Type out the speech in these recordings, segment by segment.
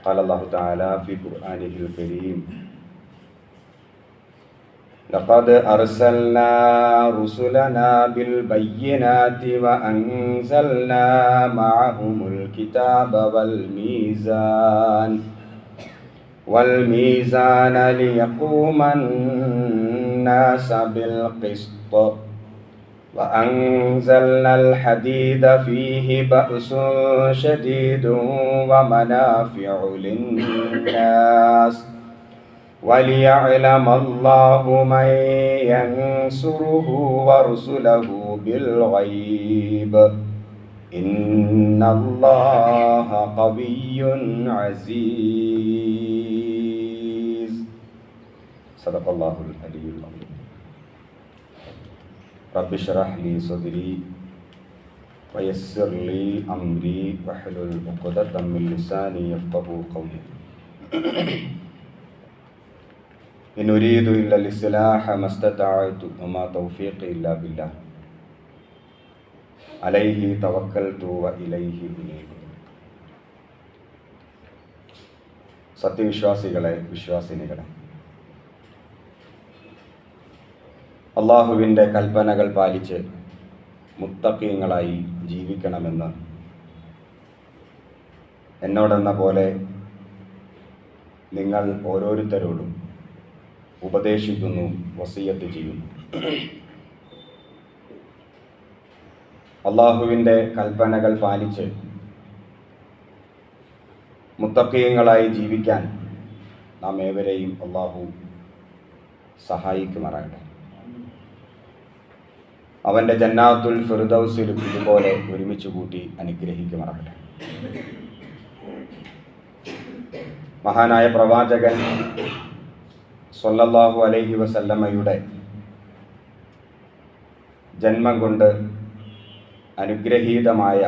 قال الله تعالى في قرآنه الكريم: لقد أرسلنا رسلنا بالبينات وأنزلنا معهم الكتاب والميزان ليقوم الناس بالقسط وأنزلنا الحديد فيه بأس شديد ومنافع للناس وليعلم الله من ينصره ورسله بالغيب إن الله قوي عزيز. صدق الله العلي العظيم. رب اشرح لي صدري ويسر لي أمري واحلل عقدة من لساني يفقهوا قولي. إن أريد إلا الإصلاح ما استطعت وما توفيقي إلا بالله عليه توكلت وإليه أنيب. സത്യവിശ്വാസികളെ, വിശ്വാസിനികളെ, അള്ളാഹുവിൻ്റെ കൽപ്പനകൾ പാലിച്ച് മുത്തഖീങ്ങളായി ജീവിക്കണമെന്ന് എന്നോടെന്ന പോലെ നിങ്ങൾ ഓരോരുത്തരോടും ഉപദേശിക്കുന്നു, വസിയത്ത് ചെയ്യുന്നു. അള്ളാഹുവിൻ്റെ കൽപ്പനകൾ പാലിച്ച് മുത്തഖീങ്ങളായി ജീവിക്കാൻ നാം ഏവരെയും അള്ളാഹു സഹായിക്കുമാറാകട്ടെ. അവൻ്റെ ജന്നാത്തുൽ ഫിർദൗസിൽ ഇതുപോലെ ഒരുമിച്ച് കൂട്ടി അനുഗ്രഹിക്കുമാറാകട്ടെ. മഹാനായ പ്രവാചകൻ സ്വല്ലല്ലാഹു അലൈഹി വസല്ലമയുടെ ജന്മം കൊണ്ട് അനുഗ്രഹീതമായ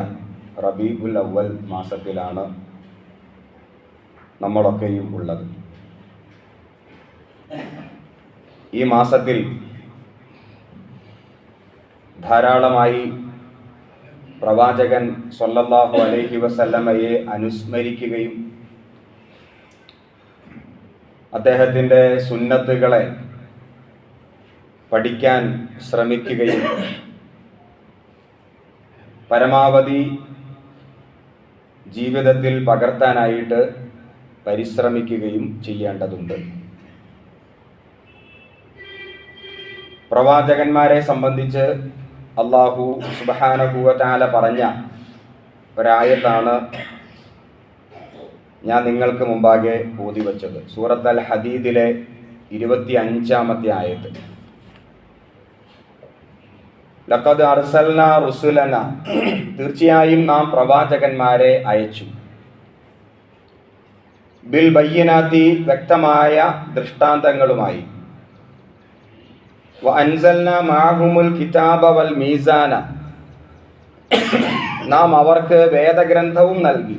റബീഉൽ അവ്വൽ മാസത്തിലാണ് നമ്മളൊക്കെയും ഉള്ളത്. ഈ മാസത്തിൽ ധാരാളമായി പ്രവാചകൻ സ്വല്ലല്ലാഹു അലൈഹി വസല്ലമയെ അനുസ്മരിക്കുകയും അദ്ദേഹത്തിൻ്റെ സുന്നത്തുകളെ പഠിക്കാൻ ശ്രമിക്കുകയും പരമാവധി ജീവിതത്തിൽ പകർത്താനായിട്ട് പരിശ്രമിക്കുകയും ചെയ്യേണ്ടതുണ്ട്. പ്രവാചകന്മാരെ സംബന്ധിച്ച് അല്ലാഹു സുബ്ഹാനഹു വ തആല പറഞ്ഞ ഒരായത്താണ് ഞാൻ നിങ്ങൾക്ക് മുമ്പാകെ ഓതി വച്ചത്. സൂറത്ത് അൽ ഹദീദിലെ 25-ാമത്തെ ആയത്ത്. ലഖദ് അർസൽനാ റുസുലനാ, തീർച്ചയായും നാം പ്രവാചകന്മാരെ അയച്ചു. ബിൽ ബയ്യിനാത്തി, വ്യക്തമായ ദൃഷ്ടാന്തങ്ങളുമായി. വ അൻസൽനാ മഅഹുമുൽ കിതാബ വൽ മീസാന, നാം അവർക്ക് വേദഗ്രന്ഥവും നൽകി.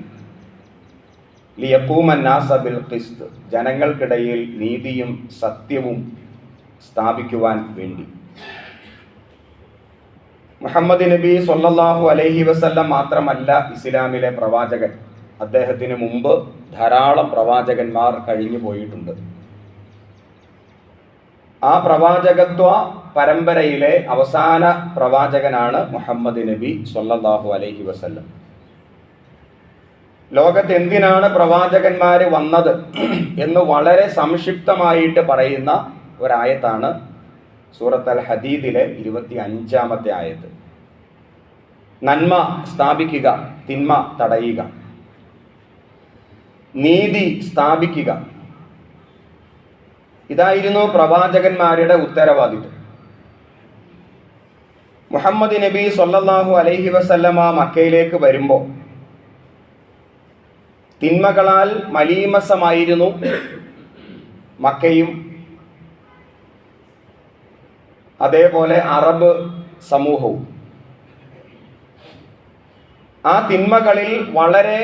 ലിയഖൂമൻ നാസ ബിൽ ഖിസ്ത്, ജനങ്ങൾക്കിടയിൽ നീതിയും സത്യവും സ്ഥാപിക്കുവാൻ വേണ്ടി. മുഹമ്മദ് നബി സ്വല്ലല്ലാഹു അലൈഹി വസല്ലം മാത്രമല്ല ഇസ്ലാമിലെ പ്രവാചകൻ. അദ്ദേഹത്തിന് മുമ്പ് ധാരാളം പ്രവാചകന്മാർ കഴിഞ്ഞു പോയിട്ടുണ്ട്. ആ പ്രവാചകത്വ പരമ്പരയിലെ അവസാന പ്രവാചകനാണ് മുഹമ്മദ് നബി സ്വല്ലല്ലാഹു അലൈഹി വസല്ലം. ലോകത്ത് എന്തിനാണ് പ്രവാചകന്മാർ വന്നത് എന്ന് വളരെ സംക്ഷിപ്തമായിട്ട് പറയുന്ന ഒരായത്താണ് സൂറത്ത് അൽ ഹദീദിലെ 25-ാമത്തെ ആയത്ത്. നന്മ സ്ഥാപിക്കുക, തിന്മ തടയുക, നീതി സ്ഥാപിക്കുക, ഇതായിരുന്നു പ്രവാചകന്മാരുടെ ഉത്തരവാദിത്വം. മുഹമ്മദ് നബി സ്വല്ലല്ലാഹു അലൈഹി വസല്ലമ മക്കയിലേക്ക് വരുമ്പോൾ തിന്മകളാൽ മലീമസമായിരുന്നു മക്കയും അതേപോലെ അറബ് സമൂഹവും. ആ തിന്മകളിൽ വളരെ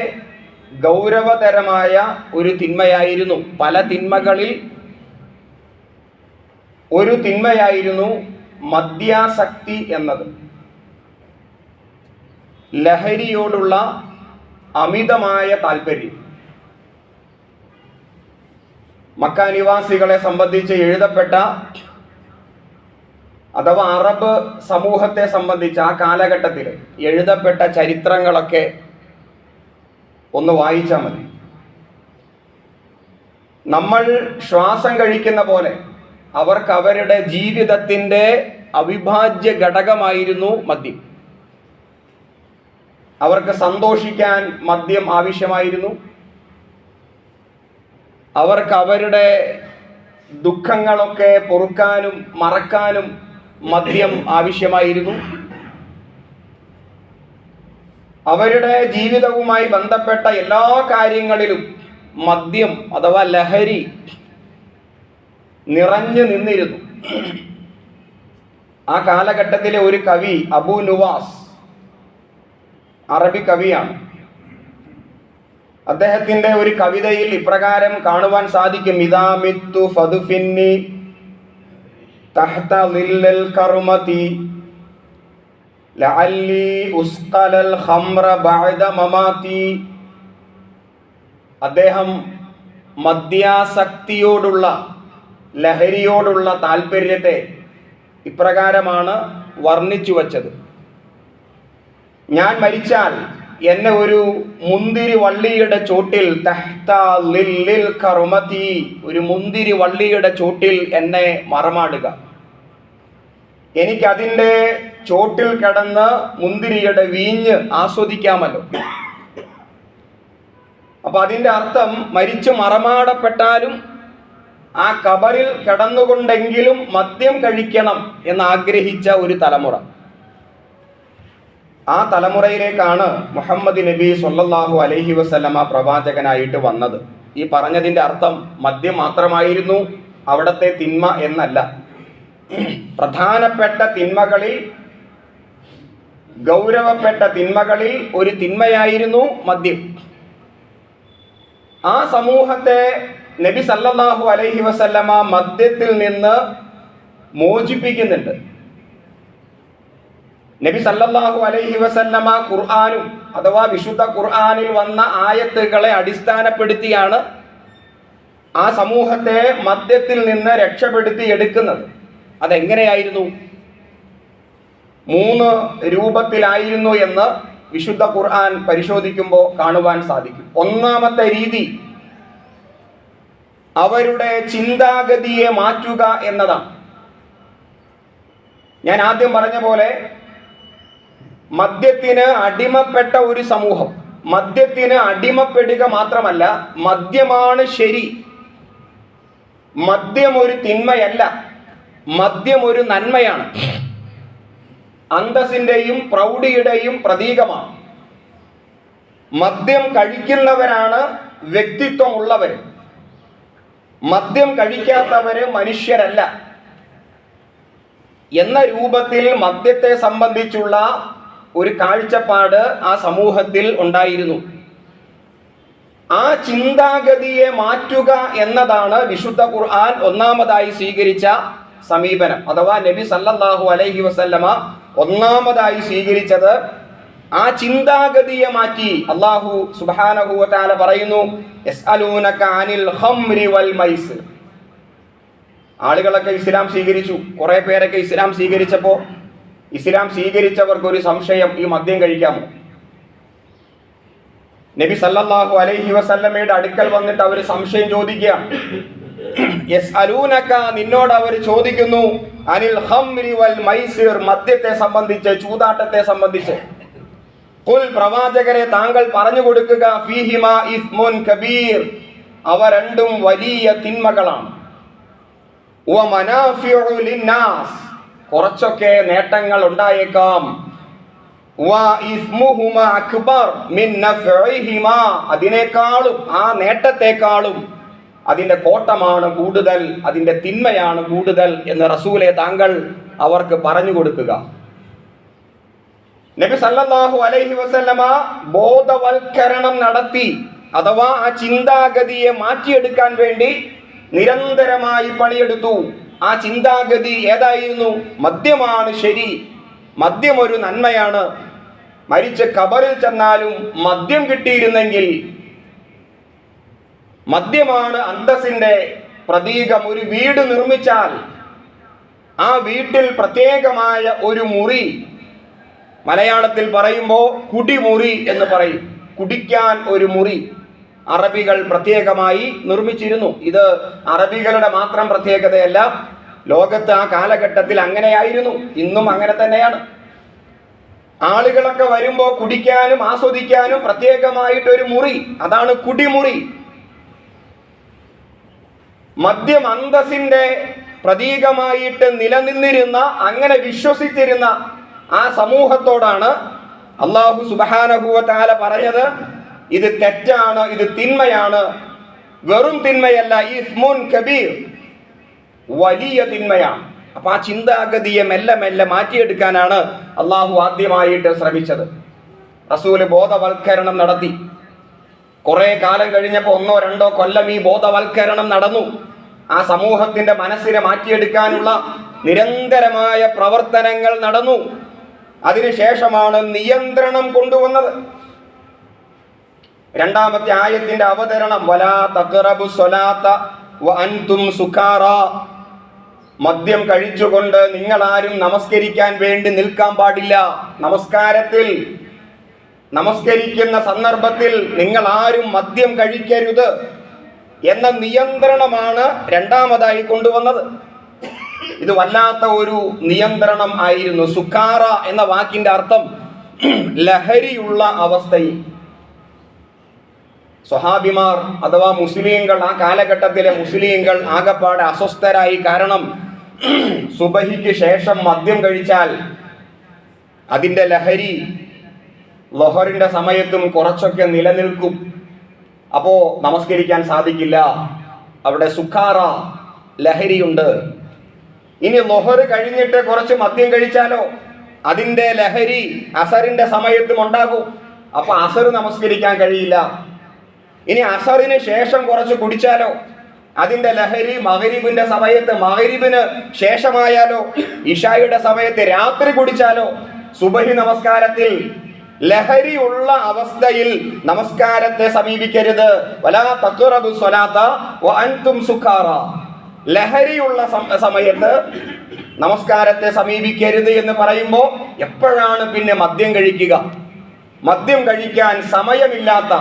ഗൗരവതരമായ ഒരു തിന്മയായിരുന്നു, പല തിന്മകളിൽ ഒരു തിന്മയായിരുന്നു മദ്യാസക്തി എന്നത്. ലഹരിയോടുള്ള അമിതമായ താല്പര്യം. മക്ക നിവാസികളെ സംബന്ധിച്ച് എഴുതപ്പെട്ട അഥവാ അറബ് സമൂഹത്തെ സംബന്ധിച്ച് ആ കാലഘട്ടത്തിൽ എഴുതപ്പെട്ട ചരിത്രങ്ങളൊക്കെ ഒന്ന് വായിച്ചാൽ മതി. നമ്മൾ ശ്വാസം കഴിക്കുന്ന പോലെ അവർക്ക് അവരുടെ ജീവിതത്തിൻ്റെ അവിഭാജ്യ ഘടകമായിരുന്നു മദ്യം. അവർക്ക് സന്തോഷിക്കാൻ മദ്യം ആവശ്യമായിരുന്നു. അവർക്ക് അവരുടെ ദുഃഖങ്ങളൊക്കെ പൊറുക്കാനും മറക്കാനും മദ്യം ആവശ്യമായിരുന്നു. അവരുടെ ജീവിതവുമായി ബന്ധപ്പെട്ട എല്ലാ കാര്യങ്ങളിലും മദ്യം അഥവാ ലഹരി നിറഞ്ഞു നിന്നിരുന്നു. ആ കാലഘട്ടത്തിലെ ഒരു കവി അബൂ നുവാസ്, അറബി കവിയാണ്. അദ്ദേഹത്തിന്റെ ഒരു കവിതയിൽ ഇപ്രകാരം കാണുവാൻ സാധിക്കും: ഇദാ മിത്തു ഫദ്ഫിന്നി തഹ്ത ളില്ലൽ കർമതി ലഅല്ലി ഉസ്ഖലൽ ഖംറ ബഅദ മമാതി. അദ്ദേഹം മദ്യാസക്തിയോടുള്ള, ലഹരിയോടുള്ള താല്പര്യത്തെ ഇപ്രകാരമാണ് വർണ്ണിച്ചു വച്ചത്: ഞാൻ മരിച്ചാൽ എന്നെ ഒരു മുന്തിരി വള്ളിയുടെ ചോട്ടിൽ, തഹ്ത ളില്ലിൽ കർമതി, ഒരു മുന്തിരി വള്ളിയുടെ ചോട്ടിൽ എന്നെ മറമാടുക. എനിക്കതിൻ്റെ ചോട്ടിൽ കിടന്ന് മുന്തിരിയുടെ വീഞ്ഞ് ആസ്വദിക്കാമല്ലോ. അപ്പൊ അതിൻ്റെ അർത്ഥം മരിച്ചു മറമാടപ്പെട്ടാലും ആ കബറിൽ കിടന്നുകൊണ്ടെങ്കിലും മദ്യം കഴിക്കണം എന്നാഗ്രഹിച്ച ഒരു തലമുറ. ആ തലമുറയിലേക്കാണ് മുഹമ്മദ് നബി സ്വല്ലല്ലാഹു അലൈഹി വസല്ലമ പ്രവാചകനായിട്ട് വന്നത്. ഈ പറഞ്ഞതിൻ്റെ അർത്ഥം മദ്യം മാത്രമായിരുന്നു അവിടത്തെ തിന്മ എന്നല്ല. പ്രധാനപ്പെട്ട തിന്മകളിൽ, ഗൗരവപ്പെട്ട തിന്മകളിൽ ഒരു തിന്മയായിരുന്നു മദ്യം. ആ സമൂഹത്തെ നബി സല്ലല്ലാഹു അലൈഹി വസല്ലമ മദ്യത്തിൽ നിന്ന് മോചിപ്പിക്കുന്നുണ്ട്. നബി സല്ലല്ലാഹു അലൈഹി വസല്ലമ ഖുർആനും അഥവാ വിശുദ്ധ ഖുർആനിൽ വന്ന ആയത്തുകളെ അടിസ്ഥാനപ്പെടുത്തിയാണ് ആ സമൂഹത്തെ മദ്യത്തിൽ നിന്ന് രക്ഷപ്പെടുത്തി എടുക്കുന്നത്. അതെങ്ങനെയായിരുന്നു? 3 രൂപത്തിലായിരുന്നു എന്ന് വിശുദ്ധ ഖുർആൻ പരിശോധിക്കുമ്പോൾ കാണുവാൻ സാധിക്കും. ഒന്നാമത്തെ രീതി അവരുടെ ചിന്താഗതിയെ മാറ്റുക എന്നതാണ്. ഞാൻ ആദ്യം പറഞ്ഞ പോലെ മദ്യത്തിന് അടിമപ്പെട്ട ഒരു സമൂഹം, മദ്യത്തിന് അടിമപ്പെടുക മാത്രമല്ല, മദ്യമാണ് ശരി, മദ്യം ഒരു തിന്മയല്ല, മദ്യം ഒരു നന്മയാണ്, അന്തസ്സിന്റെയും പ്രൗഢിയുടെയും പ്രതീകമാണ്. മദ്യം കഴിക്കുന്നവരാണ് വ്യക്തിത്വമുള്ളവർ, മദ്യം കഴിക്കാത്തവര് മനുഷ്യരല്ല എന്ന രൂപത്തിൽ മദ്യത്തെ സംബന്ധിച്ചുള്ള ഒരു കാഴ്ചപ്പാട് ആ സമൂഹത്തിൽ ഉണ്ടായിരുന്നു. ആ ചിന്താഗതിയെ മാറ്റുക എന്നതാണ് വിശുദ്ധ ഖുർആൻ ഒന്നാമതായി സ്വീകരിച്ച സമീപനം. അഥവാ നബി സല്ലല്ലാഹു അലൈഹി വസല്ലമ ഒന്നാമതായി സ്വീകരിച്ചത് ആ ചിന്താഗതിയെ മാറ്റി. അല്ലാഹു സുബ്ഹാനഹു വ തആല പറയുന്നു: യസ്അലൂനക അനിൽ ഖംരി വൽ മൈസിർ. ആളുകളൊക്കെ ഇസ്ലാം സ്വീകരിച്ചു. കുറെ പേരൊക്കെ ഇസ്ലാം സ്വീകരിച്ചപ്പോൾ ഇസ്ലാം സ്വീകരിച്ചവർക്ക് ഒരു സംശയം: ഈ മദ്യം കഴിക്കാമോ? നബി സല്ലല്ലാഹു അലൈഹി വസല്ലമയുടെ അടുക്കൽ വന്നിട്ട് അവർ സംശയം ചോദിക്കുകയാണ്. യസ്അലൂനക, നിന്നോട് അവർ ചോദിക്കുന്നു, അനിൽ ഖംരി വൽ മൈസിർ, മദ്യത്തെ സംബന്ധിച്ച്, ചൂതാട്ടത്തെ സംബന്ധിച്ച്. ഖുൽ, പ്രവാചകരെ താങ്കൾ പറഞ്ഞു കൊടുക്കുക, ഫീഹിമാ ഇസ്മുൻ കബീർ, അവ രണ്ടും വലിയ തിന്മകളാണ്. വ മനാഫിഉ ലിന്നാസ്, കുറച്ചൊക്കെ നേട്ടങ്ങൾ ഉണ്ടായേക്കാം. വ ഇസ്മുഹുമാ അക്ബർ മിൻ നഫഇഹിമാ, അതിനേക്കാളും, ആ നേട്ടത്തെക്കാളും അതിന്റെ കോട്ടമാണ് കൂടുതൽ, അതിന്റെ തിന്മയാണ് കൂടുതൽ എന്ന് റസൂലെ താങ്കൾ അവർക്ക് പറഞ്ഞു കൊടുക്കുക. നബി സല്ലല്ലാഹു അലൈഹി വസല്ലമ ബോധവൽക്കരണം നടത്തി. അഥവാ ആ ചിന്താഗതിയെ മാറ്റിയെടുക്കാൻ വേണ്ടി നിരന്തരമായി പണിയെടുത്തു. ആ ചിന്താഗതി ഏതായിരുന്നു? മദ്യമാണ് ശരി, മദ്യം ഒരു നന്മയാണ്. മരിച്ച് ഖബറിൽ ചെന്നാലും മദ്യം കിട്ടിയിരുന്നെങ്കിൽ, മദ്യമാണ് അന്തസ്സിന്റെ പ്രതീകം ഒരു വീട് നിർമ്മിച്ചാൽ ആ വീട്ടിൽ പ്രത്യേകമായ ഒരു മുറി, മലയാളത്തിൽ പറയുമ്പോൾ കുടിമുറി എന്ന് പറയും, കുടിക്കാൻ ഒരു മുറി അറബികൾ പ്രത്യേകമായി നിർമ്മിച്ചിരുന്നു. ഇത് അറബികളുടെ മാത്രം പ്രത്യേകതയല്ല, ലോകത്ത് ആ കാലഘട്ടത്തിൽ അങ്ങനെയായിരുന്നു, ഇന്നും അങ്ങനെ തന്നെയാണ്. ആളുകളൊക്കെ വരുമ്പോൾ കുടിക്കാനും ആസ്വദിക്കാനും പ്രത്യേകമായിട്ടൊരു മുറി, അതാണ് കുടിമുറി. മദ്യം അന്തസ്സിന്റെ പ്രതീകമായിട്ട് നിലനിന്നിരുന്ന, അങ്ങനെ വിശ്വസിച്ചിരുന്ന ആ സമൂഹത്തോടാണ് അല്ലാഹു സുബ്ഹാനഹു വ തആല പറഞ്ഞത്, ഇത് തെറ്റാണ്, ഇത് തിന്മയാണ്, വെറും തിന്മയല്ല, ഇസ്മുൻ കബീർ, വലിയ തിന്മയാണ്. അപ്പൊ ആ ചിന്താഗതിയെ മെല്ലെ മെല്ലെ മാറ്റിയെടുക്കാനാണ് അള്ളാഹു ആദ്യമായിട്ട് ശ്രമിച്ചത്. റസൂല് ബോധവൽക്കരണം നടത്തി. കുറെ കാലം കഴിഞ്ഞപ്പോൾ 1-2 കൊല്ലം ഈ ബോധവൽക്കരണം നടന്നു. ആ സമൂഹത്തിന്റെ മനസ്സിനെ മാറ്റിയെടുക്കാനുള്ള നിരന്തരമായ പ്രവർത്തനങ്ങൾ നടന്നു. അതിനുശേഷമാണ് നിയന്ത്രണം കൊണ്ടുവന്നത്. 2-ാമത്തെ ആയത്തിന്റെ അവതരണം, വലാ തഖറബു സ്വലാത്ത വഅൻതും സുകാറാ, മദ്യം കഴിച്ചുകൊണ്ട് നിങ്ങളാരും നമസ്കരിക്കാൻ വേണ്ടി നിൽക്കാൻ പാടില്ല. നമസ്കരിക്കുന്ന സന്ദർഭത്തിൽ നിങ്ങൾ ആരും മദ്യം കഴിക്കരുത് എന്ന നിയന്ത്രണമാണ് 2-ാമതായി കൊണ്ടുവന്നത്. ഇത് വല്ലാത്ത ഒരു നിയന്ത്രണം ആയിരുന്നു. സുക്കാറ എന്ന വാക്കിന്റെ അർത്ഥം ലഹരിയുള്ള അവസ്ഥയിൽ. സ്വഹാബിമാർ അഥവാ മുസ്ലിങ്ങൾ, ആ കാലഘട്ടത്തിലെ മുസ്ലിങ്ങൾ ആകപ്പാടെ അസ്വസ്ഥരായി. കാരണം സുബഹിക്ക് ശേഷം മദ്യം കഴിച്ചാൽ അതിന്റെ ലഹരി ലൊഹറിന്റെ സമയത്തും കുറച്ചൊക്കെ നിലനിൽക്കും. അപ്പോ നമസ്കരിക്കാൻ സാധിക്കില്ല, അവിടെ സുഖാറ, ലഹരിയുണ്ട്. ഇനി ലൊഹർ കഴിഞ്ഞിട്ട് കുറച്ച് മദ്യം കഴിച്ചാലോ അതിന്റെ ലഹരി അസറിന്റെ സമയത്തും ഉണ്ടാകും. അപ്പൊ അസർ നമസ്കരിക്കാൻ കഴിയില്ല. ഇനി അസറിന് ശേഷം കുറച്ച് കുടിച്ചാലോ അതിന്റെ ലഹരി മഗ്‌രിബിന്റെ സമയത്ത്, മഗ്‌രിബിന് ശേഷമായാലോ, ഇശായുടെ സമയത്ത് രാത്രി കുടിച്ചാലോ, സുബഹി നമസ്കാരത്തിൽ ലഹരിയുള്ള അവസ്ഥയിൽ നമസ്കാരത്തെ സമീപിക്കരുത്. വലാ തഖറബു സ്വലാത്ത വഅൻതും സുകാറ, ലഹരിയുള്ള സമയത്ത് നമസ്കാരത്തെ സമീപിക്കരുത് എന്ന് പറയുമ്പോൾ എപ്പോഴാണ് പിന്നെ മദ്യം കഴിക്കുക? മദ്യം കഴിക്കാൻ സമയമില്ലാത്ത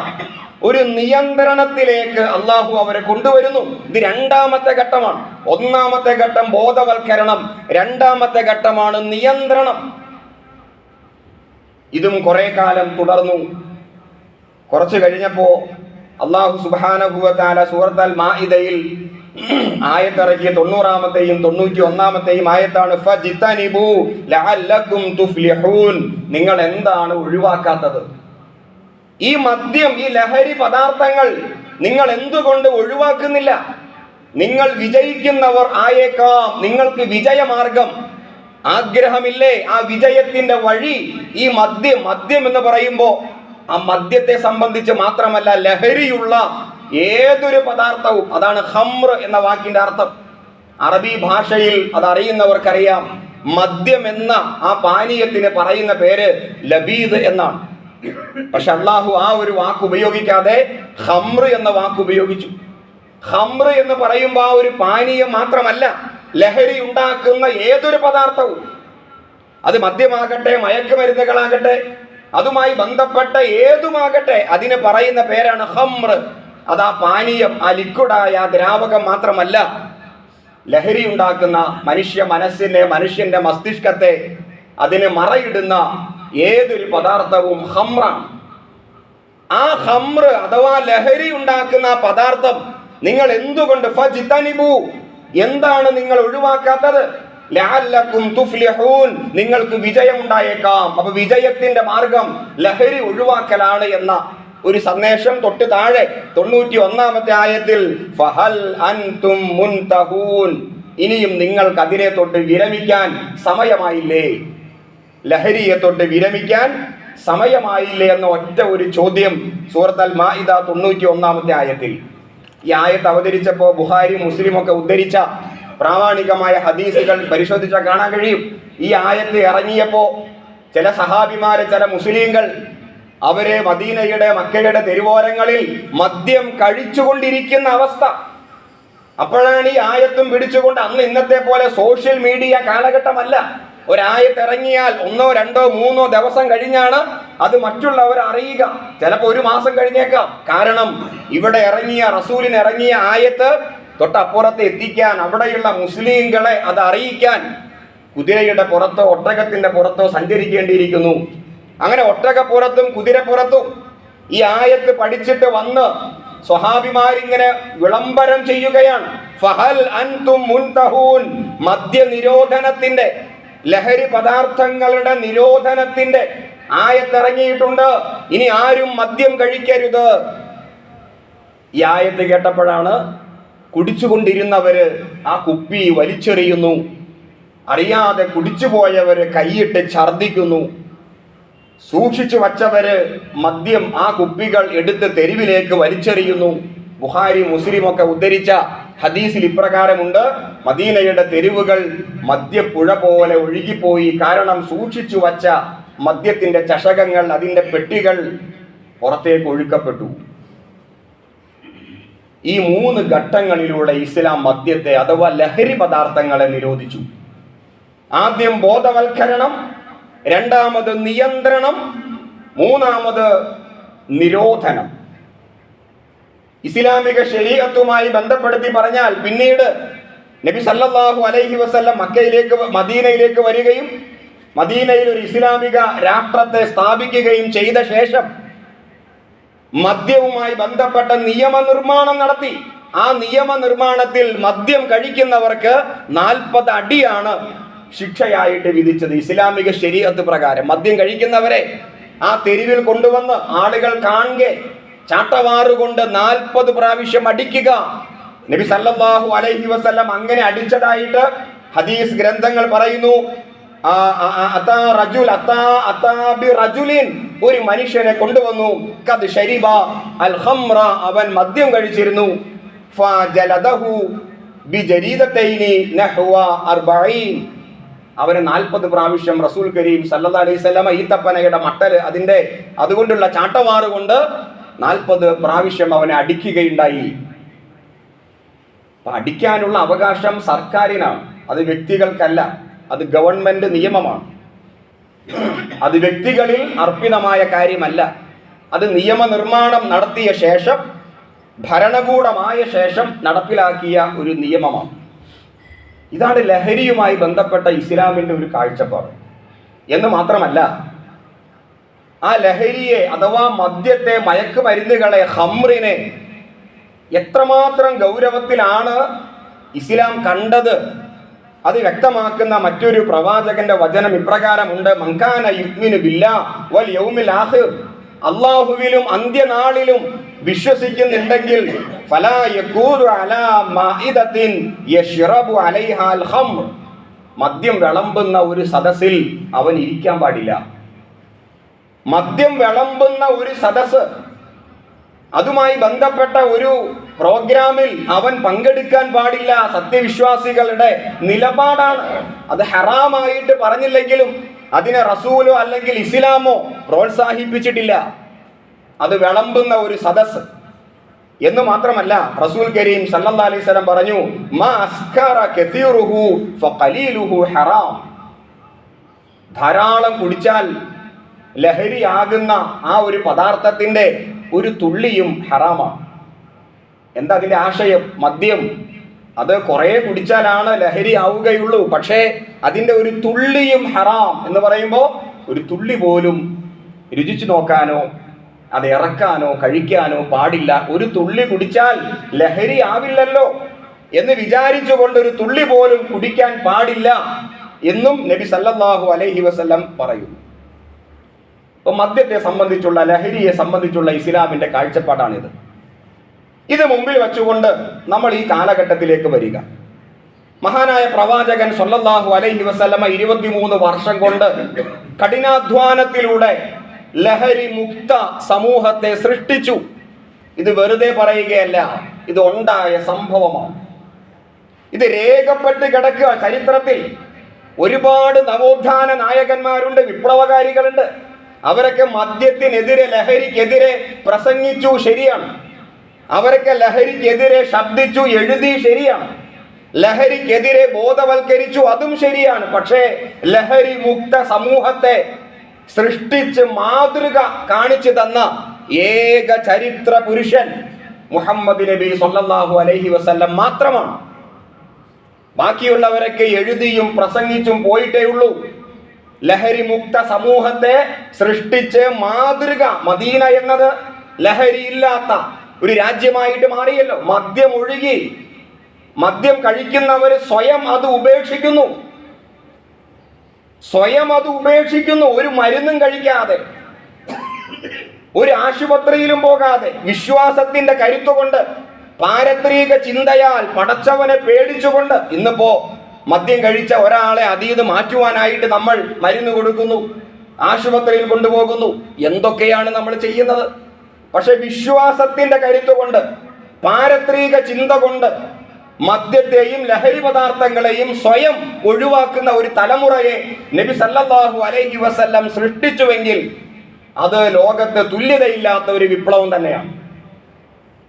ഒരു നിയന്ത്രണത്തിലേക്ക് അള്ളാഹു അവരെ കൊണ്ടുവരുന്നു. ഇത് 2-ാമത്തെ ഘട്ടമാണ്. 1-ാമത്തെ ഘട്ടം ബോധവൽക്കരണം, 2-ാമത്തെ ഘട്ടമാണ് നിയന്ത്രണം. ഇതും കുറെ കാലം തുടർന്നു. കുറച്ചു കഴിഞ്ഞപ്പോ അല്ലാഹു സുബ്ഹാനഹു വ തആല സൂറത്ത് അൽ മാഇദയിൽ ആയത്തിറക്കിയ 90-ാമത്തെയും 91-ാമത്തെയും ആയത്താണ്, ഫജ്തനിബു ലഅല്ലകും തുഫ്ലിഹൂൻ, നിങ്ങൾ എന്താണ് ഒഴിവാക്കാത്തത്? ഈ മദ്യം, ഈ ലഹരി പദാർത്ഥങ്ങൾ നിങ്ങൾ എന്തുകൊണ്ട് ഒഴിവാക്കുന്നില്ല? നിങ്ങൾ വിജയിക്കുന്നവർ ആയേക്കാം, നിങ്ങൾക്ക് വിജയമാർഗം ആഗ്രഹമില്ലേ? ആ വിജയത്തിന്റെ വഴി ഈ മദ്യം എന്ന് പറയുമ്പോൾ ആ മദ്യത്തെ സംബന്ധിച്ച് മാത്രമല്ല, ലഹരിയുള്ള ഏതൊരു പദാർത്ഥവും, അതാണ് ഖംർ എന്ന വാക്കിന്റെ അർത്ഥം. അറബി ഭാഷയിൽ അതറിയുന്നവർക്കറിയാം, മദ്യം എന്ന ആ പാനീയത്തിന് പറയുന്ന പേര് ലബീദ് എന്നാണ്. പക്ഷെ അള്ളാഹു ആ ഒരു വാക്ക് ഉപയോഗിക്കാതെ ഖംർ എന്ന വാക്ക് ഉപയോഗിച്ചു. ഖംർ എന്ന് പറയുമ്പോൾ ആ ഒരു പാനീയം മാത്രമല്ല, ലഹരി ഉണ്ടാക്കുന്ന ഏതൊരു പദാർത്ഥവും, അത് മദ്യമാകട്ടെ, മയക്കുമരുന്നുകളാകട്ടെ, അതുമായി ബന്ധപ്പെട്ട ഏതുമാകട്ടെ, അതിന് പറയുന്ന പേരാണ് ഖംർ. അത് ആ പാനീയം, ആ ലിക്വിഡായ ആ ദ്രാവകം മാത്രമല്ല, ലഹരി ഉണ്ടാക്കുന്ന മനുഷ്യ മനസ്സിനെ, മനുഷ്യന്റെ മസ്തിഷ്കത്തെ അതിന് മറയിടുന്ന ഏതൊരു പദാർത്ഥവും ഖംറാണ്. ആ ഖംർ അഥവാ ലഹരി ഉണ്ടാക്കുന്ന പദാർത്ഥം നിങ്ങൾ എന്തുകൊണ്ട്, ഫജ്തനിബു, എന്താണ് നിങ്ങൾ ഒഴിവാക്കാത്തത്? ലഅല്ലകും തുഫ്ലിഹൂൻ, നിങ്ങൾക്ക് വിജയം ഉണ്ടായേക്കാം. അപ്പൊ വിജയത്തിന്റെ മാർഗം ലഹരി ഒഴിവാക്കലാണ് എന്ന ഒരു സന്ദേശം തൊട്ട് താഴെ 91-ാമത്തെ ആയത്തിൽ ഫഹൽ അൻതും മുൻതഹൂൻ, ഇനിയും നിങ്ങൾക്ക് അതിനെ തൊട്ട് വിരമിക്കാൻ സമയമായില്ലേ? ലഹരിയെ തൊട്ട് വിരമിക്കാൻ സമയമായില്ലേ എന്ന ഒറ്റ ഒരു ചോദ്യം സൂറത്ത് അൽ മാഇദ 91-ാമത്തെ ആയത്തിൽ. ഈ ആയത്ത് അവതരിച്ചപ്പോൾ ബുഖാരി മുസ്ലിം ഒക്കെ ഉദ്ധരിച്ച പ്രാമാണികമായ ഹദീസുകൾ പരിശോധിച്ചാൽ കാണാൻ കഴിയും. ഈ ആയത്ത് ഇറങ്ങിയപ്പോൾ ചില സഹാബിമാര്, ചില മുസ്ലിങ്ങൾ, അവരെ മദീനയുടെ, മക്കയുടെ തെരുവോരങ്ങളിൽ മദ്യം കഴിച്ചുകൊണ്ടിരിക്കുന്ന അവസ്ഥ. അപ്പോഴാണ് ഈ ആയത്തും പിടിച്ചുകൊണ്ട്, അന്ന് ഇന്നത്തെ പോലെ സോഷ്യൽ മീഡിയ കാലഘട്ടമല്ല. ഒരായത്ത് ഇറങ്ങിയാൽ 1, 2, 3 ദിവസം കഴിഞ്ഞാണ് അത് മറ്റുള്ളവർ അറിയുക. ചിലപ്പോൾ 1 മാസം കഴിഞ്ഞേക്കാം. കാരണം ഇവിടെ ഇറങ്ങിയ റസൂലിന് ഇറങ്ങിയ ആയത്ത് തൊട്ടപ്പുറത്ത് എത്തിക്കാൻ, അവിടെയുള്ള മുസ്ലിങ്ങളെ അത് അറിയിക്കാൻ കുതിരയുടെ പുറത്തോ ഒട്ടകത്തിന്റെ പുറത്തോ സഞ്ചരിക്കേണ്ടിയിരിക്കുന്നു. അങ്ങനെ ഒട്ടകപ്പുറത്തും കുതിരപ്പുറത്തും ഈ ആയത്ത് പഠിച്ചിട്ട് വന്ന് സ്വഹാബിമാരിങ്ങനെ വിളംബരം ചെയ്യുകയാണ്. ഫഹൽ അൻതും മുൻതഹൂൻ, മദ്യനിരോധനത്തിന്റെ, ലഹരി പദാർത്ഥങ്ങളുടെ നിരോധനത്തിന്റെ ആയത്തിറങ്ങിയിട്ടുണ്ട്. ഇനി ആരും മദ്യം കഴിക്കരുത്. ഈ ആയത്ത് കേട്ടപ്പോഴാണ് കുടിച്ചുകൊണ്ടിരുന്നവര് ആ കുപ്പി വലിച്ചെറിയുന്നു, അറിയാതെ കുടിച്ചുപോയവര് കൈയിട്ട് ഛർദിക്കുന്നു, സൂക്ഷിച്ചു വച്ചവര് മദ്യം ആ കുപ്പികൾ എടുത്ത് തെരുവിലേക്ക് വലിച്ചെറിയുന്നു. ബുഖാരി മുസ്ലിമൊക്കെ ഉദ്ധരിച്ച ഹദീസിൽ ഇപ്രകാരമുണ്ട്: മദീനയുടെ തെരുവുകൾ മദ്യപ്പുഴ പോലെ ഒഴുകിപ്പോയി. കാരണം സൂക്ഷിച്ചു വച്ച മദ്യത്തിന്റെ ചഷകങ്ങൾ, അതിന്റെ പെട്ടികൾ പുറത്തേക്ക് ഒഴുക്കപ്പെട്ടു. ഈ 3 ഘട്ടങ്ങളിലൂടെ ഇസ്ലാം മദ്യത്തെ അഥവാ ലഹരി പദാർത്ഥങ്ങളെ നിരോധിച്ചു. ആദ്യം ബോധവൽക്കരണം, രണ്ടാമത് നിയന്ത്രണം, മൂന്നാമത് നിരോധനം. ഇസ്ലാമിക ശരീഅത്തുമായി ബന്ധപ്പെടുത്തി പറഞ്ഞാൽ പിന്നീട് നബി സല്ലല്ലാഹു അലൈഹി വസല്ലം മദീനയിലേക്ക് വരികയും മദീനയിൽ ഒരു ഇസ്ലാമിക രാഷ്ട്രത്തെ സ്ഥാപിക്കുകയും ചെയ്ത ശേഷം മദ്യവുമായി ബന്ധപ്പെട്ട നിയമനിർമ്മാണം നടത്തി. ആ നിയമനിർമ്മാണത്തിൽ മദ്യം കഴിക്കുന്നവർക്ക് 40 അടിയാണ് ശിക്ഷയായിട്ട് വിധിച്ചത്. ഇസ്ലാമിക ശരീഅത്ത് പ്രകാരം മദ്യം കഴിക്കുന്നവരെ ആ തെരുവിൽ കൊണ്ടുവന്ന് ആളുകൾ കാണെ ചാട്ടവാറുകൊണ്ട് 40 പ്രാവശ്യം അടിക്കുക. നബി സല്ലല്ലാഹു അലൈഹി വസല്ലം അങ്ങനെ അടിച്ചതായിട്ട് ഹദീസ് ഗ്രന്ഥങ്ങൾ പറയുന്നു. ഒരു മനുഷ്യനെ കൊണ്ടുവന്നു, ഖദ് ശരിബ അൽ ഖംറ, അവൻ മദ്യം കഴിച്ചിരുന്നു. ഫജലദഹു ബിജരീദതൈനി നഹ്വ 40, അവന് 40 പ്രാവശ്യം റസൂൽ കരീം സല്ലല്ലാഹു അലൈഹി വസല്ലം ഈത്തപ്പനയുടെ മട്ടല് അതുകൊണ്ടുള്ള ചാട്ടവാറ് കൊണ്ട് 40 പ്രാവശ്യം അവനെ അടിക്കുകയുണ്ടായി. അപ്പൊ അടിക്കാനുള്ള അവകാശം സർക്കാരിനാണ്, അത് വ്യക്തികൾക്കല്ല. അത് ഗവൺമെന്റ് നിയമമാണ്. അത് വ്യക്തികളിൽ അർപ്പിതമായ കാര്യമല്ല. അത് നിയമനിർമ്മാണം നടത്തിയ ശേഷം, ഭരണകൂടമായ ശേഷം നടപ്പിലാക്കിയ ഒരു നിയമമാണ്. ഇതാണ് ലഹരിയുമായി ബന്ധപ്പെട്ട ഇസ്ലാമിന്റെ ഒരു കാഴ്ചപ്പാട്. എന്ന് മാത്രമല്ല, ആ ലഹരിയെ അഥവാ മദ്യത്തെ, മയക്കുമരുന്നുകളെ, ഖംറിനെ എത്രമാത്രം ഗൗരവത്തിലാണ് ഇസ്ലാം കണ്ടത് അത് വ്യക്തമാക്കുന്ന മറ്റൊരു പ്രവാചകന്റെ വചനം ഇപ്രകാരമുണ്ട്: മൻകാന യുഅ്മിനു ബില്ലാഹി വൽ യൗമിൽ ആഖിർ, അല്ലാഹുവിലും അന്ത്യനാളിലും വിശ്വസിക്കുന്നുണ്ടെങ്കിൽ ഫലാ യഖൂദു അലാ മാഇദത്തിൻ യശ്റബു അലൈഹാ അൽ ഖംർ, മദ്യം വിളമ്പുന്ന ഒരു സദസ്സിൽ അവൻ ഇരിക്കാൻ പാടില്ല. മദ്യം വിളമ്പുന്ന ഒരു സദസ്സ്, അതുമായി ബന്ധപ്പെട്ട ഒരു പ്രോഗ്രാമിൽ അവൻ പങ്കെടുക്കാൻ പാടില്ല. സത്യവിശ്വാസികളുടെ നിലപാടാണ്. അത് ഹറാമായിട്ട് പറഞ്ഞില്ലെങ്കിലും അതിനെ റസൂലോ അല്ലെങ്കിൽ ഇസ്ലാമോ പ്രോത്സാഹിപ്പിച്ചിട്ടില്ല. അത് വിളമ്പുന്ന ഒരു സദസ്സ് എന്ന് മാത്രമല്ല, റസൂൽ കരീം സല്ലല്ലാഹു അലൈഹി വസല്ലം പറഞ്ഞു: മാ അസ്കറ കസീറുഹു ഫഖലീലുഹു ഹറാം, ധാരാളം കുടിച്ചാൽ ലഹരിയാകുന്ന ആ ഒരു പദാർത്ഥത്തിന്റെ ഒരു തുള്ളിയും ഹറാമാണ്. എന്താ അതിന്റെ ആശയം? മദ്യം അത് കുറെ കുടിച്ചാലാണ് ലഹരി ആവുകയുള്ളൂ. പക്ഷേ അതിന്റെ ഒരു തുള്ളിയും ഹറാം എന്ന് പറയുമ്പോൾ ഒരു തുള്ളി പോലും രുചിച്ചു നോക്കാനോ അത് ഇറക്കാനോ കഴിക്കാനോ പാടില്ല. ഒരു തുള്ളി കുടിച്ചാൽ ലഹരി ആവില്ലല്ലോ എന്ന് വിചാരിച്ചുകൊണ്ട് ഒരു തുള്ളി പോലും കുടിക്കാൻ പാടില്ല എന്നും നബി സല്ലല്ലാഹു അലൈഹി വസല്ലം പറയുന്നു. അപ്പൊ മദ്യത്തെ സംബന്ധിച്ചുള്ള, ലഹരിയെ സംബന്ധിച്ചുള്ള ഇസ്ലാമിന്റെ കാഴ്ചപ്പാടാണിത്. ഇത് മുമ്പിൽ വെച്ചുകൊണ്ട് നമ്മൾ ഈ കാലഘട്ടത്തിലേക്ക് വരിക. മഹാനായ പ്രവാചകൻ സല്ലല്ലാഹു അലൈഹി വസല്ലമ 23 വർഷം കൊണ്ട് കഠിനാധ്വാനത്തിലൂടെ ലഹരി മുക്ത സമൂഹത്തെ സൃഷ്ടിച്ചു. ഇത് വെറുതെ പറയുകയല്ല, ഇത് ഉണ്ടായ സംഭവമാണ്. ഇത് രേഖപ്പെട്ട് കിടക്കുക ചരിത്രത്തിൽ. ഒരുപാട് നവോത്ഥാന നായകന്മാരുണ്ട്, വിപ്ലവകാരികളുണ്ട്. അവരൊക്കെ മദ്യത്തിനെതിരെ, ലഹരിക്കെതിരെ പ്രസംഗിച്ചു, ശരിയാണ്. അവരൊക്കെ ലഹരിക്കെതിരെ ശബ്ദിച്ചു, എഴുതി, ശരിയാണ്. ലഹരിക്കെതിരെ ബോധവൽക്കരിച്ചു, അതും ശരിയാണ്. പക്ഷേ ലഹരി മുക്ത സമൂഹത്തെ സൃഷ്ടിച്ച് മാതൃക കാണിച്ചു തന്ന ഏക ചരിത്ര പുരുഷൻ മുഹമ്മദ് നബി സല്ലല്ലാഹു അലൈഹി വസല്ലം മാത്രമാണ്. ബാക്കിയുള്ളവരൊക്കെ എഴുതിയും പ്രസംഗിച്ചും പോയിട്ടേ ഉള്ളൂ. ലഹരി മുക്ത സമൂഹത്തെ സൃഷ്ടിച്ച് മാതൃക, മദീന എന്നത് ലഹരിയില്ലാത്ത ഒരു രാജ്യമായിട്ട് മാറിയല്ലോ. മദ്യം ഒഴുകി, മദ്യം കഴിക്കുന്നവർ സ്വയം അത് ഉപേക്ഷിക്കുന്നു, ഒരു മരുന്നും കഴിക്കാതെ, ഒരു ആശുപത്രിയിലും പോകാതെ, വിശ്വാസത്തിന്റെ കരുത്തുകൊണ്ട്, പാരത്രിക ചിന്തയാൽ, പടച്ചവനെ പേടിച്ചുകൊണ്ട്. ഇന്നിപ്പോ മദ്യം കഴിച്ച ഒരാളെ അതീത് മാറ്റുവാനായിട്ട് നമ്മൾ മരുന്ന് കൊടുക്കുന്നു, ആശുപത്രിയിൽ കൊണ്ടുപോകുന്നു. എന്തൊക്കെയാണ് നമ്മൾ ചെയ്യുന്നത്? പക്ഷെ വിശ്വാസത്തിന്റെ കരുത്തുകൊണ്ട്, പാരത്രിക ചിന്ത കൊണ്ട് മദ്യത്തെയും ലഹരി പദാർത്ഥങ്ങളെയും സ്വയം ഒഴിവാക്കുന്ന ഒരു തലമുറയെ നബി സല്ലല്ലാഹു അലൈഹി വസല്ലം സൃഷ്ടിച്ചുവെങ്കിൽ അത് ലോകത്ത് തുല്യതയില്ലാത്ത ഒരു വിപ്ലവം തന്നെയാണ്.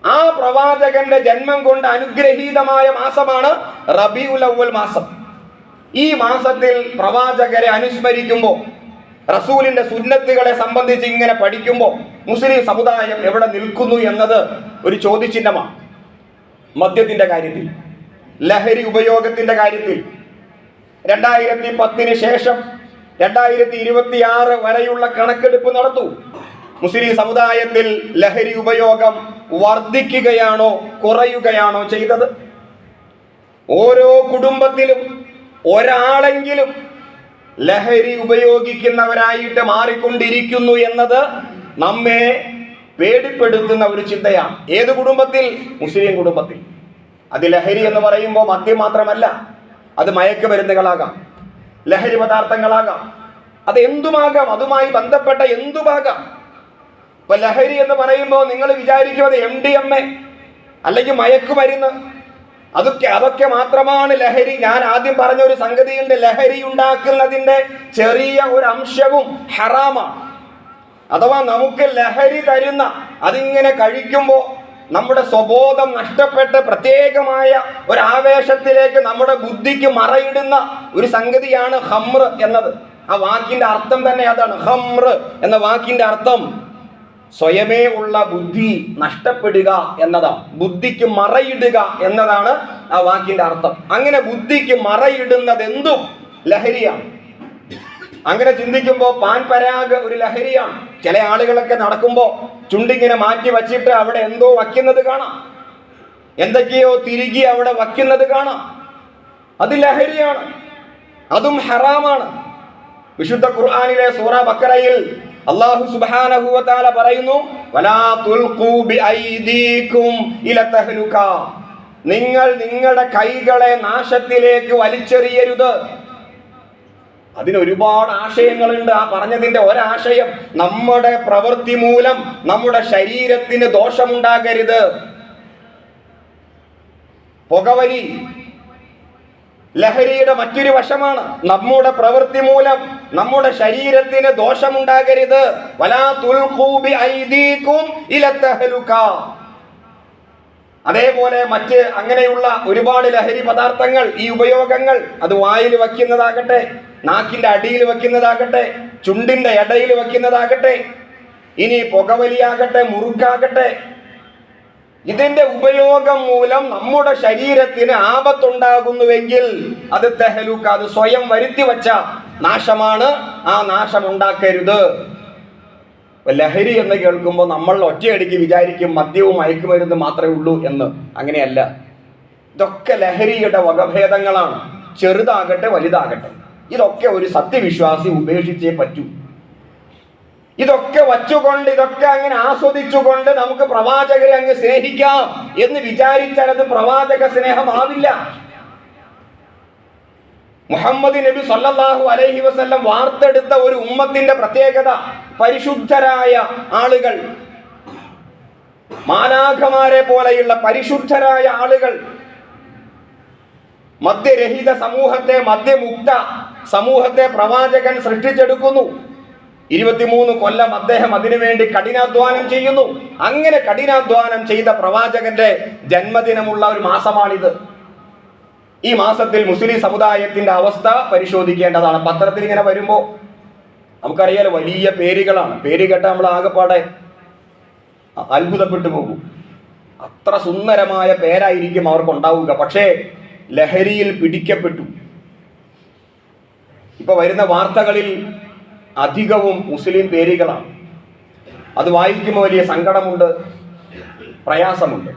ആ പ്രവാചകന്റെ ജന്മം കൊണ്ട് അനുഗ്രഹീതമായ മാസമാണ് റബീഉൽ അവ്വൽ മാസം. ഈ മാസത്തിൽ പ്രവാചകരെ അനുസ്മരിക്കുമ്പോൾ, റസൂലിന്റെ സുന്നത്തുകളെ സംബന്ധിച്ച് ഇങ്ങനെ പഠിക്കുമ്പോൾ മുസ്ലിം സമുദായം എവിടെ നിൽക്കുന്നു എന്നത് ഒരു ചോദ്യചിഹ്നമാണ്. മദ്യത്തിന്റെ കാര്യത്തിൽ, ലഹരി ഉപയോഗത്തിന്റെ കാര്യത്തിൽ 2010 ശേഷം 2026 വരെയുള്ള കണക്കെടുപ്പ് നടത്തൂ. മുസ്ലിം സമുദായത്തിൽ ലഹരി ഉപയോഗം വർദ്ധിക്കുകയാണോ കുറയുകയാണോ ചെയ്തത്? ഓരോ കുടുംബത്തിലും ഒരാളെങ്കിലും ലഹരി ഉപയോഗിക്കുന്നവരായിട്ട് മാറിക്കൊണ്ടിരിക്കുന്നു എന്നത് നമ്മെ പേടിപ്പെടുത്തുന്ന ഒരു ചിന്തയാണ്. ഏത് കുടുംബത്തിൽ? മുസ്ലിം കുടുംബത്തിൽ. അത് ലഹരി എന്ന് പറയുമ്പോൾ മദ്യം മാത്രമല്ല, അത് മയക്കുമരുന്നുകളാകാം, ലഹരി പദാർത്ഥങ്ങളാകാം, അത് എന്തുമാകാം, അതുമായി ബന്ധപ്പെട്ട എന്തുമാകാം. ഇപ്പൊ ലഹരി എന്ന് പറയുമ്പോൾ നിങ്ങൾ വിചാരിക്കുന്നത് MDMA അല്ലെങ്കിൽ മയക്കുമരുന്ന്, അതൊക്കെ മാത്രമാണ് ലഹരി. ഞാൻ ആദ്യം പറഞ്ഞ ഒരു സംഗതിയുണ്ട്, ലഹരി ഉണ്ടാക്കുന്നതിന്റെ ചെറിയ ഒരു അംശവും ഹറാമാണ്. അഥവാ നമുക്ക് ലഹരി തരുന്ന, അതിങ്ങനെ കഴിക്കുമ്പോൾ നമ്മുടെ സ്വബോധം നഷ്ടപ്പെട്ട് പ്രത്യേകമായ ഒരു ആവേശത്തിലേക്ക് നമ്മുടെ ബുദ്ധിക്ക് മറയിടുന്ന ഒരു സംഗതിയാണ് ഖംർ എന്നത്. ആ വാക്കിന്റെ അർത്ഥം തന്നെ അതാണ്. ഖംർ എന്ന വാക്കിന്റെ അർത്ഥം സ്വയമേ ഉള്ള ബുദ്ധി നഷ്ടപ്പെടുക എന്നതാണ്, ബുദ്ധിക്ക് മറയിടുക എന്നതാണ് ആ വാക്കിന്റെ അർത്ഥം. അങ്ങനെ ബുദ്ധിക്ക് മറയിടുന്നത് എന്തും ലഹരിയാണ്. അങ്ങനെ ചിന്തിക്കുമ്പോൾ പാൻ പരാഗ് ഒരു ലഹരിയാണ്. ചില ആളുകളൊക്കെ നടക്കുമ്പോൾ ചുണ്ടിങ്ങനെ മാറ്റി വച്ചിട്ട് അവിടെ എന്തോ വയ്ക്കുന്നത് കാണാം, എന്തൊക്കെയോ തിരികെ അവിടെ വയ്ക്കുന്നത് കാണാം. അത് ലഹരിയാണ്, അതും ഹറാമാണ്. വിശുദ്ധ ഖുർആനിലെ സൂറ ബഖറയിൽ അല്ലാഹു സുബ്ഹാനഹു വ തആല പറയുന്നു, വലാ തുൽഖൂ ബിഐദീകും ഇലാ തഹ്ലുക, നിങ്ങൾ നിങ്ങളുടെ കൈകളെ നാശത്തിലേക്ക് വലിച്ചെറിയരുത്. അതിനൊരുപാട് ആശയങ്ങളുണ്ട്. ആ പറഞ്ഞതിന്റെ ഒരാശയം, നമ്മുടെ പ്രവൃത്തി മൂലം നമ്മുടെ ശരീരത്തിന് ദോഷമുണ്ടാകരുത്. പുകവലി ലഹരിയുടെ മറ്റൊരു വശമാണ്. നമ്മുടെ പ്രവൃത്തി മൂലം നമ്മുടെ ശരീരത്തിന് ദോഷമുണ്ടാകരുത്. വലാ തുൽഖൂ ബിഐദീകും ഇലാ തഹ്ലുക. അതേപോലെ മറ്റ് അങ്ങനെയുള്ള ഒരുപാട് ലഹരി പദാർത്ഥങ്ങൾ, ഈ ഉപയോഗങ്ങൾ, അത് വായിൽ വയ്ക്കുന്നതാകട്ടെ, നാക്കിന്റെ അടിയിൽ വയ്ക്കുന്നതാകട്ടെ, ചുണ്ടിന്റെ ഇടയിൽ വയ്ക്കുന്നതാകട്ടെ, ഇനി പുകവലിയാകട്ടെ, മുറുക്കാകട്ടെ, ഇതിന്റെ ഉപയോഗം മൂലം നമ്മുടെ ശരീരത്തിന് ആപത്തുണ്ടാകുന്നുവെങ്കിൽ അത് തഹ്ലുക, അത് സ്വയം വരുത്തി വച്ച നാശമാണ്. ആ നാശം ഉണ്ടാക്കരുത്. ലഹരി എന്ന് കേൾക്കുമ്പോൾ നമ്മൾ ഒറ്റയടിക്ക് വിചാരിക്കും മദ്യവും മയക്കുമരുന്ന് മാത്രമേ ഉള്ളൂ എന്ന്. അങ്ങനെയല്ല. ഇതൊക്കെ ലഹരിയുടെ വകഭേദങ്ങളാണ്, ചെറുതാകട്ടെ വലുതാകട്ടെ. ഇതൊക്കെ ഒരു സത്യവിശ്വാസി ഉപേക്ഷിച്ചേ പറ്റൂ. ഇതൊക്കെ വച്ചുകൊണ്ട്, ഇതൊക്കെ അങ്ങനെ ആസ്വദിച്ചുകൊണ്ട് നമുക്ക് പ്രവാചകരെ അങ്ങ് സ്നേഹിക്കാം എന്ന് വിചാരിച്ചാൽ അത് പ്രവാചക സ്നേഹമാവില്ല. മുഹമ്മദ് നബി സല്ലല്ലാഹു അലൈഹി വസല്ലം വാർത്തെടുത്ത ഒരു ഉമ്മത്തിന്റെ പ്രത്യേകത, പരിശുദ്ധരായ ആളുകൾ, മാലാഖമാരെ പോലെയുള്ള പരിശുദ്ധരായ ആളുകൾ. മദ്യരഹിത സമൂഹത്തെ, മദ്യമുക്ത സമൂഹത്തെ പ്രവാചകൻ സൃഷ്ടിച്ചെടുക്കുന്നു. 23 കൊല്ലം അദ്ദേഹം അതിനുവേണ്ടി കഠിനാധ്വാനം ചെയ്യുന്നു. അങ്ങനെ കഠിനാധ്വാനം ചെയ്ത പ്രവാചകന്റെ ജന്മദിനമുള്ള ഒരു മാസമാണിത്. ഈ മാസത്തിൽ മുസ്ലിം സമുദായത്തിന്റെ അവസ്ഥ പരിശോധിക്കേണ്ടതാണ്. പത്രത്തിൽ ഇങ്ങനെ വരുമ്പോ നമുക്കറിയാലോ, വലിയ പേരുകളാണ്. പേര് കേട്ട നമ്മൾ ആകെപ്പാടെ അത്ഭുതപ്പെട്ടു പോകും. അത്ര സുന്ദരമായ പേരായിരിക്കും അവർക്കുണ്ടാവുക. പക്ഷേ ലഹരിയിൽ പിടിക്കപ്പെട്ടു. ഇപ്പൊ വരുന്ന വാർത്തകളിൽ അധികവും മുസ്ലിം പേരുകളാണ്. അത് വായിക്കുമ്പോൾ വലിയ സങ്കടമുണ്ട്, പ്രയാസമുണ്ട്.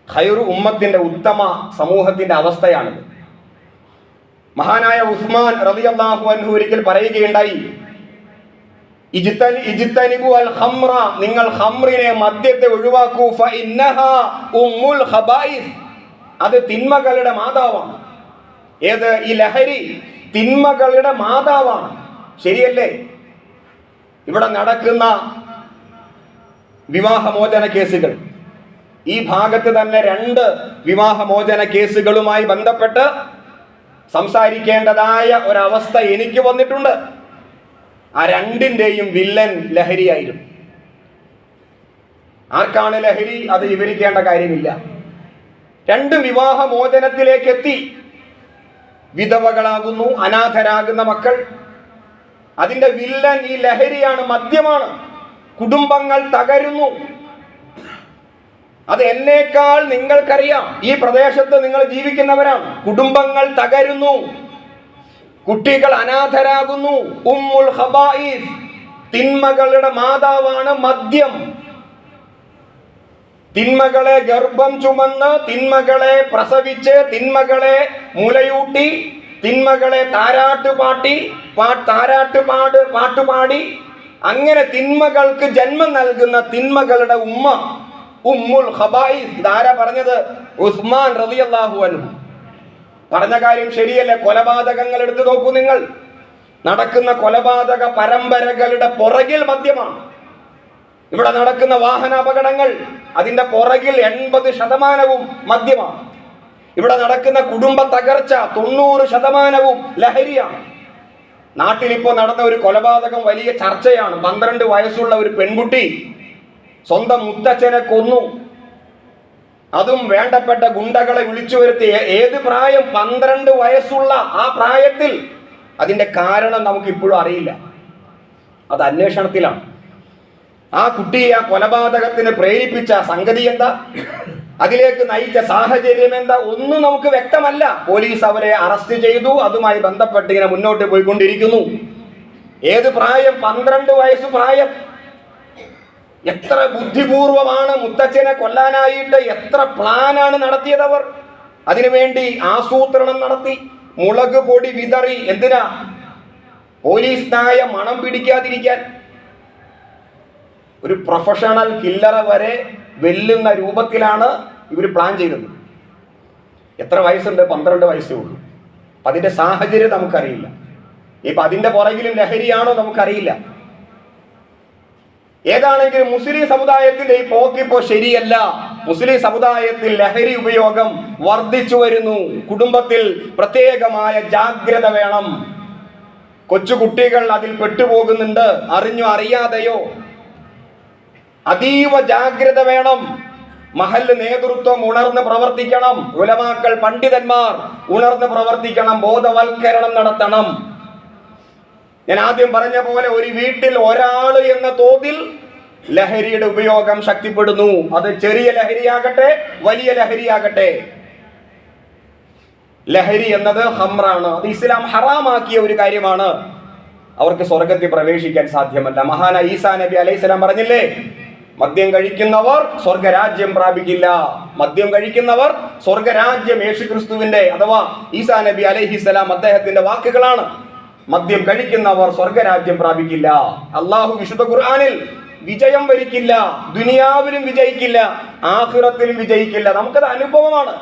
ഖൈറു ഉമ്മത്തിന്റെ ഉത്തമ സമൂഹത്തിന്റെ അവസ്ഥയാണിത്. മഹാനായ ഉസ്മാൻ റളിയല്ലാഹു അൻഹു ഒരിക്കൽ പറയുകയുണ്ടായി, ഇജ്തനിബു അൽ ഖംറ, നിങ്ങൾ ഖംറിനെ, മദ്യത്തെ ഒഴിവാക്കൂ, ഫഇന്നഹാ ഉമ്മുൽ ഖബായിസ്, അത് തിന്മകളുടെ മാതാവാണ്. ഏത്? ഈ ലഹരി തിന്മകളുടെ മാതാവാണ്. ശരിയല്ലേ? ഇവിടെ നടക്കുന്ന വിവാഹമോചന കേസുകൾ, ഈ ഭാഗത്ത് തന്നെ 2 വിവാഹമോചന കേസുകളുമായി ബന്ധപ്പെട്ട് സംസാരിക്കേണ്ടതായ ഒരവസ്ഥ എനിക്ക് വന്നിട്ടുണ്ട്. ആ 2ന്റെയും വില്ലൻ ലഹരിയായിരുന്നു. ആർക്കാണ് ലഹരി? അത് വിവരിക്കേണ്ട കാര്യമില്ല. 2 വിവാഹമോചനത്തിലേക്ക് എത്തി. വിധവകളാകുന്നു, അനാഥരാകുന്ന മക്കൾ. അതിന്റെ വില്ലൻ ഈ ലഹരിയാണ്, മദ്യമാണ്. കുടുംബങ്ങൾ തകരുന്നു. അത് എന്നേക്കാൾ നിങ്ങൾക്കറിയാം. ഈ പ്രദേശത്ത് നിങ്ങൾ ജീവിക്കുന്നവരാണ്. കുടുംബങ്ങൾ തകരുന്നു, കുട്ടികൾ അനാഥരാകുന്നു. ഉമ്മുൽ ഖബായിസ്, തിന്മകളുടെ മാതാവാണ് മദ്യം. തിന്മകളെ ഗർഭം ചുമന്ന്, തിന്മകളെ പ്രസവിച്ച്, തിന്മകളെ മുലയൂട്ടി, തിന്മകളെ പാട്ടുപാടി അങ്ങനെ തിന്മകൾക്ക് ജന്മം നൽകുന്ന തിന്മകളുടെ ഉമ്മ ഉമ്മുൽ ഖബായിസ്. ഇതാരാ പറഞ്ഞത്? ഉസ്മാൻ റളിയല്ലാഹു അൻഹു. പറഞ്ഞ കാര്യം ശരിയല്ലേ? കൊലപാതകങ്ങൾ എടുത്തു നോക്കൂ നിങ്ങൾ. നടക്കുന്ന കൊലപാതക പരമ്പരകളുടെ പുറകിൽ മദ്യമാണ്. ഇവിടെ നടക്കുന്ന വാഹനാപകടങ്ങൾ, അതിന്റെ പുറകിൽ 80% മദ്യമാണ്. ഇവിടെ നടക്കുന്ന കുടുംബ തകർച്ച 90% ലഹരിയാണ്. നാട്ടിലിപ്പോ നടന്ന ഒരു കൊലപാതകം വലിയ ചർച്ചയാണ്. 12 വയസ്സുള്ള ഒരു പെൺകുട്ടി സ്വന്തം മുത്തച്ഛനെ കൊന്നു. അതും വേണ്ടപ്പെട്ട ഗുണ്ടകളെ വിളിച്ചു വരുത്തി. ഏത് പ്രായം? 12 വയസ്സുള്ള ആ പ്രായത്തിൽ. അതിന്റെ കാരണം നമുക്ക് ഇപ്പോഴും അറിയില്ല. അത് അന്വേഷണത്തിലാണ്. ആ കുട്ടിയെ ആ കൊലപാതകത്തിന് പ്രേരിപ്പിച്ച സംഗതി എന്താ, അതിലേക്ക് നയിച്ച സാഹചര്യം എന്താ, ഒന്നും നമുക്ക് വ്യക്തമല്ല. പോലീസ് അവരെ അറസ്റ്റ് ചെയ്തു. അതുമായി ബന്ധപ്പെട്ട് ഇങ്ങനെ മുന്നോട്ട് പോയിക്കൊണ്ടിരിക്കുന്നു. ഏത് പ്രായം? 12 വയസ്സ് പ്രായം. എത്ര ബുദ്ധിപൂർവമാണ് മുത്തച്ഛനെ കൊല്ലാനായിട്ട്, എത്ര പ്ലാനാണ് നടത്തിയത് അവർ. അതിനുവേണ്ടി ആസൂത്രണം നടത്തി, മുളക് പൊടി വിതറി. എന്തിനാ? പോലീസ് നായ മണം പിടിക്കാതിരിക്കാൻ. ഒരു പ്രൊഫഷണൽ കില്ലറെ വരെ വെല്ലുന്ന രൂപത്തിലാണ് ഇവർ പ്ലാൻ ചെയ്തത്. എത്ര വയസ്സുണ്ട്? 12 വയസ്സേ ഉള്ളൂ. അപ്പൊ അതിന്റെ സാഹചര്യം നമുക്കറിയില്ല. ഇപ്പൊ അതിന്റെ പുറകിലും ലഹരിയാണോ നമുക്കറിയില്ല. ഏതാണെങ്കിലും മുസ്ലിം സമുദായത്തിന്റെ ഈ പോക്കിപ്പോ ശരിയല്ല. മുസ്ലിം സമുദായത്തിൽ ലഹരി ഉപയോഗം വർദ്ധിച്ചു വരുന്നു. കുടുംബത്തിൽ പ്രത്യേകമായ ജാഗ്രത വേണം. കൊച്ചുകുട്ടികൾ അതിൽ പെട്ടുപോകുന്നുണ്ട്, അറിഞ്ഞോ അറിയാതെയോ. അതീവ ജാഗ്രത വേണം. മഹല്ല് നേതൃത്വം ഉണർന്ന് പ്രവർത്തിക്കണം. ഉലമാക്കൾ, പണ്ഡിതന്മാർ ഉണർന്ന് പ്രവർത്തിക്കണം. ബോധവൽക്കരണം നടത്തണം. ഞാൻ ആദ്യം പറഞ്ഞ പോലെ ഒരു വീട്ടിൽ ഒരാള് എന്ന തോതിൽ ലഹരിയുടെ ഉപയോഗം ശക്തിപ്പെടുന്നു. അത് ചെറിയ ലഹരിയാകട്ടെ, വലിയ ലഹരിയാകട്ടെ. ലഹരി എന്നത് ഹംറാണ്. അത് ഇസ്ലാം ഹറാമാക്കിയ ഒരു കാര്യമാണ്. അവർക്ക് സ്വർഗത്തിൽ പ്രവേശിക്കാൻ സാധ്യമല്ല. മഹാനായ ഈസാ നബി അലൈഹിസ്സലാം പറഞ്ഞില്ലേ, മദ്യം കഴിക്കുന്നവർ സ്വർഗരാജ്യം പ്രാപിക്കില്ല. മദ്യം കഴിക്കുന്നവർ സ്വർഗരാജ്യം, യേശുക്രിസ്തുവിന്റെ അഥവാ ഈസാ നബി അലൈഹിസ്സലാം അദ്ദേഹത്തിന്റെ വാക്കുകളാണ്. മദ്യം കഴിക്കുന്നവർ സ്വർഗരാജ്യം പ്രാപിക്കില്ല. അള്ളാഹു വിശുദ്ധ ഖുർആനിൽ വിജയം വരിക്കില്ല. ദുനിയാവിലും വിജയിക്കില്ല, ആഖിറത്തിലും വിജയിക്കില്ല. നമുക്കത് അനുഭവമാണ്.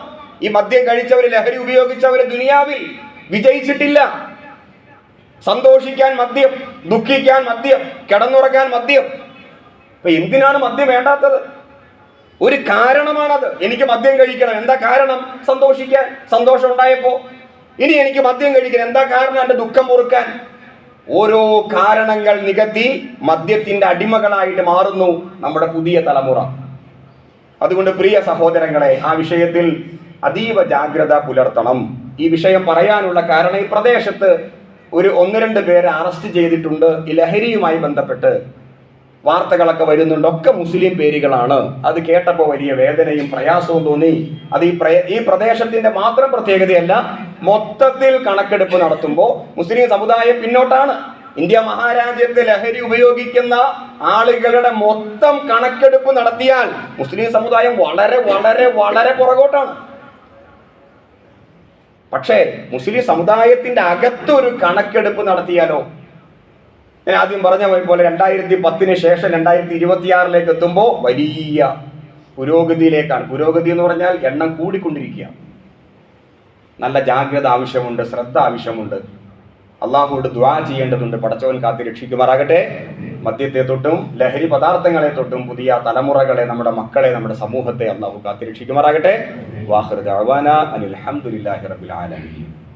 ഈ മദ്യം കഴിച്ചവര്, ലഹരി ഉപയോഗിച്ചവര് ദുനിയാവിൽ വിജയിച്ചിട്ടില്ല. സന്തോഷിക്കാൻ മദ്യം, ദുഃഖിക്കാൻ മദ്യം, കിടന്നുറങ്ങാൻ മദ്യം. അപ്പൊ എന്തിനാണ് മദ്യം വേണ്ടാത്തത്? ഒരു കാരണമാണത്. എനിക്ക് മദ്യം കഴിക്കണം. എന്താ കാരണം? സന്തോഷിക്കാൻ. സന്തോഷം ഉണ്ടായപ്പോ. ഇനി എനിക്ക് മദ്യം കഴിക്കണം. എന്താ കാരണം? എന്റെ ദുഃഖം പൊറുക്കാൻ. ഓരോ കാരണങ്ങൾ നികത്തി മദ്യത്തിന്റെ അടിമകളായിട്ട് മാറുന്നു നമ്മുടെ പുതിയ തലമുറ. അതുകൊണ്ട് പ്രിയ സഹോദരങ്ങളെ, ആ വിഷയത്തിൽ അതീവ ജാഗ്രത പുലർത്തണം. ഈ വിഷയം പറയാനുള്ള കാരണം, ഈ പ്രദേശത്ത് ഒന്ന് രണ്ട് പേരെ അറസ്റ്റ് ചെയ്തിട്ടുണ്ട്. ഈ ലഹരിയുമായി ബന്ധപ്പെട്ട് വാർത്തകളൊക്കെ വരുന്നുണ്ട്. ഒക്കെ മുസ്ലിം പേരുകളാണ്. അത് കേട്ടപ്പോൾ വലിയ വേദനയും പ്രയാസവും തോന്നി. അത് ഈ പ്രദേശത്തിന്റെ മാത്രം പ്രത്യേകതയല്ല, മൊത്തത്തിൽ കണക്കെടുപ്പ് നടത്തുമ്പോൾ മുസ്ലിം സമുദായം പിന്നോട്ടാണ്. ഇന്ത്യ മഹാരാജ്യത്ത് ലഹരി ഉപയോഗിക്കുന്ന ആളുകളുടെ മൊത്തം കണക്കെടുപ്പ് നടത്തിയാൽ മുസ്ലിം സമുദായം വളരെ വളരെ വളരെ പുറകോട്ടാണ്. പക്ഷേ മുസ്ലിം സമുദായത്തിന്റെ അകത്തൊരു കണക്കെടുപ്പ് നടത്തിയാലോ, ഞാൻ ആദ്യം പറഞ്ഞ പോലെ 2010 ശേഷം 2026 എത്തുമ്പോൾ വലിയ പുരോഗതിയിലേക്കാണ്. പുരോഗതി എന്ന് പറഞ്ഞാൽ എണ്ണം കൂടിക്കൊണ്ടിരിക്കുക. നല്ല ജാഗ്രത ആവശ്യമുണ്ട്, ശ്രദ്ധ ആവശ്യമുണ്ട്. അള്ളാഹുവോട് ദുആ ചെയ്യേണ്ടതുണ്ട്. പടച്ചവൻ കാത്ത് രക്ഷിക്കുമാറാകട്ടെ. മദ്യത്തെ തൊട്ടും ലഹരി പദാർത്ഥങ്ങളെ തൊട്ടും പുതിയ തലമുറകളെ, നമ്മുടെ മക്കളെ, നമ്മുടെ സമൂഹത്തെ അള്ളാഹു കാത്ത് രക്ഷിക്കുമാറാകട്ടെ. വാഖിറു ദഅവാനാ അനിൽ ഹംദുലില്ലാഹി റബ്ബിൽ ആലമീൻ.